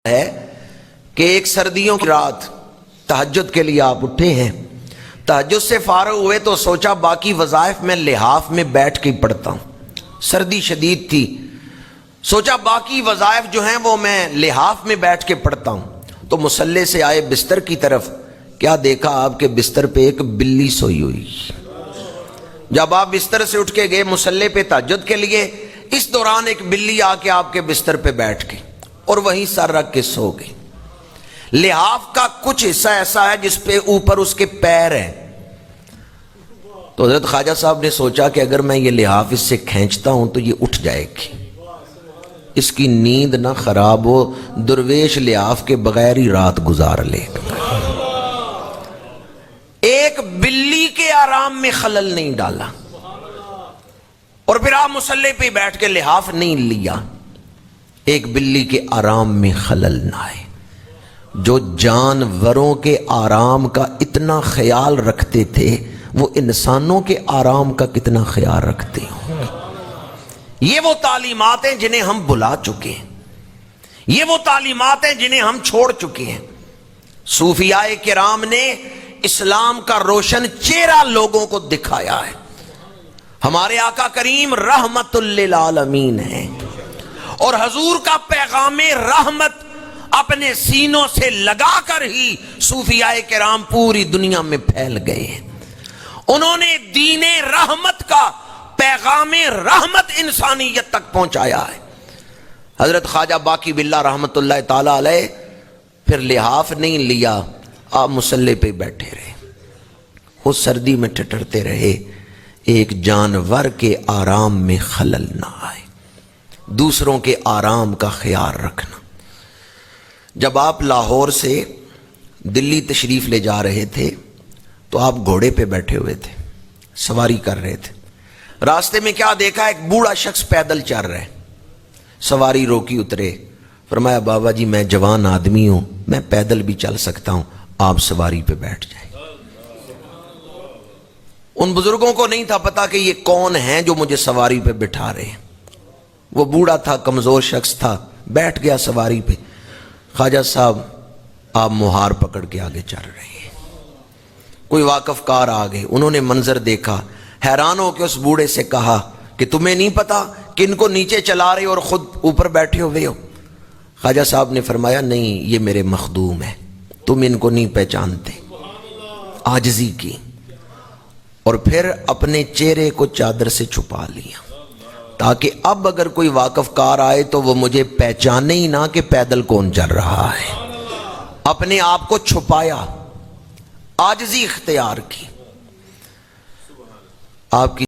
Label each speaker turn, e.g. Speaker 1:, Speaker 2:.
Speaker 1: ہے کہ ایک سردیوں کی رات تہجد کے لیے آپ اٹھے ہیں، تہجد سے فارغ ہوئے تو سوچا باقی وظائف میں لحاف میں بیٹھ کے پڑھتا ہوں، سردی شدید تھی، سوچا باقی وظائف جو ہیں وہ میں لحاف میں بیٹھ کے پڑھتا ہوں۔ تو مصلی سے آئے بستر کی طرف، کیا دیکھا آپ کے بستر پہ ایک بلی سوئی ہوئی۔ جب آپ بستر سے اٹھ کے گئے مصلی پہ تہجد کے لیے، اس دوران ایک بلی آ کے آپ کے بستر پہ بیٹھ گئی اور وہیں سر رکھ کے سو گئی۔ لحاف کا کچھ حصہ ایسا ہے جس پہ اوپر اس کے پیر ہیں، تو حضرت خواجہ صاحب نے سوچا کہ اگر میں یہ لحاف اس سے کھینچتا ہوں تو یہ اٹھ جائے گی، اس کی نیند نہ خراب ہو، درویش لحاف کے بغیر ہی رات گزار لے۔ ایک بلی کے آرام میں خلل نہیں ڈالا، اور پھر آپ مصلی پہ بیٹھ کے لحاف نہیں لیا، ایک بلی کے آرام میں خلل نہ آئے۔ جو جانوروں کے آرام کا اتنا خیال رکھتے تھے وہ انسانوں کے آرام کا کتنا خیال رکھتے ہوں گے۔ یہ وہ تعلیمات ہیں جنہیں ہم بھلا چکے ہیں، یہ وہ تعلیمات ہیں جنہیں ہم چھوڑ چکے ہیں۔ صوفیاء کرام نے اسلام کا روشن چہرہ لوگوں کو دکھایا ہے۔ ہمارے آقا کریم رحمت للعالمین ہیں، اور حضور کا پیغام رحمت اپنے سینوں سے لگا کر ہی صوفیاء کرام پوری دنیا میں پھیل گئے ہیں۔ انہوں نے دین رحمت کا پیغام رحمت انسانیت تک پہنچایا ہے۔ حضرت خواجہ باقی باللہ رحمت اللہ تعالی علیہ پھر لحاف نہیں لیا، آپ مصلی پہ بیٹھے رہے، اس سردی میں ٹھٹرتے رہے، ایک جانور کے آرام میں خلل نہ آئے۔ دوسروں کے آرام کا خیال رکھنا۔ جب آپ لاہور سے دلی تشریف لے جا رہے تھے تو آپ گھوڑے پہ بیٹھے ہوئے تھے، سواری کر رہے تھے، راستے میں کیا دیکھا، ایک بوڑھا شخص پیدل چل رہے، سواری روکی، اترے، فرمایا بابا جی میں جوان آدمی ہوں، میں پیدل بھی چل سکتا ہوں، آپ سواری پہ بیٹھ جائیں۔ ان بزرگوں کو نہیں تھا پتا کہ یہ کون ہیں جو مجھے سواری پہ بٹھا رہے ہیں۔ وہ بوڑھا تھا، کمزور شخص تھا، بیٹھ گیا سواری پہ۔ خواجہ صاحب آپ مہار پکڑ کے آگے چل رہے ہیں، کوئی واقف کار آ گئے، انہوں نے منظر دیکھا، حیران ہو کے اس بوڑھے سے کہا کہ تمہیں نہیں پتا کہ ان کو نیچے چلا رہے اور خود اوپر بیٹھے ہوئے ہو؟ خواجہ صاحب نے فرمایا نہیں، یہ میرے مخدوم ہیں، تم ان کو نہیں پہچانتے۔ عاجزی کی، اور پھر اپنے چہرے کو چادر سے چھپا لیا تاکہ اب اگر کوئی واقف کار آئے تو وہ مجھے پہچانے ہی نہ کہ پیدل کون چل رہا ہے۔ اپنے آپ کو چھپایا، عاجزی اختیار کی۔ آپ کی